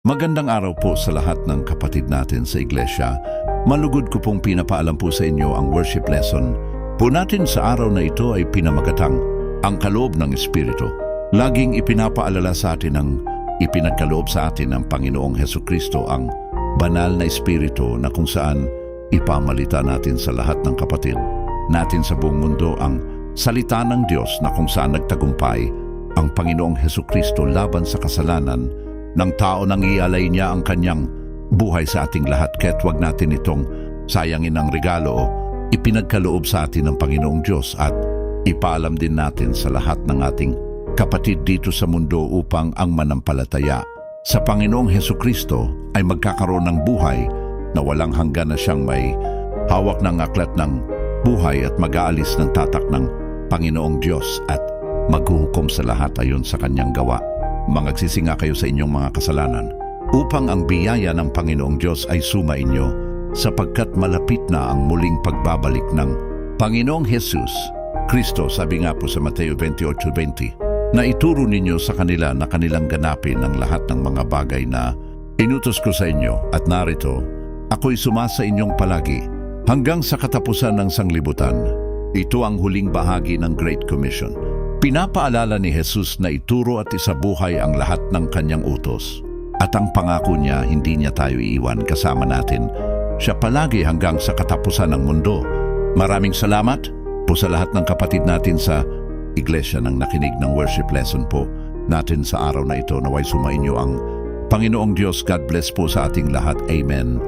Magandang araw po sa lahat ng kapatid natin sa iglesia. Malugod ko pong pinapaalam po sa inyo ang worship lesson po natin sa araw na ito ay pinamagatang ang kaloob ng Espiritu. Laging ipinapaalala sa atin ang ipinagkaloob sa atin ng Panginoong Hesukristo, ang banal na Espiritu na kung saan ipamalita natin sa lahat ng kapatid natin sa buong mundo ang salita ng Diyos na kung saan nagtagumpay ang Panginoong Hesukristo laban sa kasalanan ng tao nang ialay niya ang kanyang buhay sa ating lahat. Kaya't huwag natin itong sayangin ang regalo o ipinagkaloob sa atin ng Panginoong Diyos at ipaalam din natin sa lahat ng ating kapatid dito sa mundo upang ang manampalataya sa Panginoong Hesukristo ay magkakaroon ng buhay na walang hanggan na siyang may hawak ng aklat ng buhay at mag-aalis ng tatak ng Panginoong Diyos at maghuhukom sa lahat ayon sa kanyang gawa. Mangagsisi nga kayo sa inyong mga kasalanan upang ang biyaya ng Panginoong Diyos ay sumainyo sapagkat malapit na ang muling pagbabalik ng Panginoong Jesus Kristo. Sabi nga po sa Mateo 28:20 na ituro ninyo sa kanila na kanilang ganapin ang lahat ng mga bagay na inutos ko sa inyo, at narito, ako'y sumasa inyong palagi hanggang sa katapusan ng sanglibutan. Ito ang huling bahagi ng Great Commission. Pinapaalala ni Jesus na ituro at isabuhay ang lahat ng kanyang utos. At ang pangako niya, hindi niya tayo iiwan, kasama natin siya palagi hanggang sa katapusan ng mundo. Maraming salamat po sa lahat ng kapatid natin sa iglesia nang nakinig ng worship lesson po natin sa araw na ito. Naway sumainyo ang Panginoong Diyos. God bless po sa ating lahat. Amen.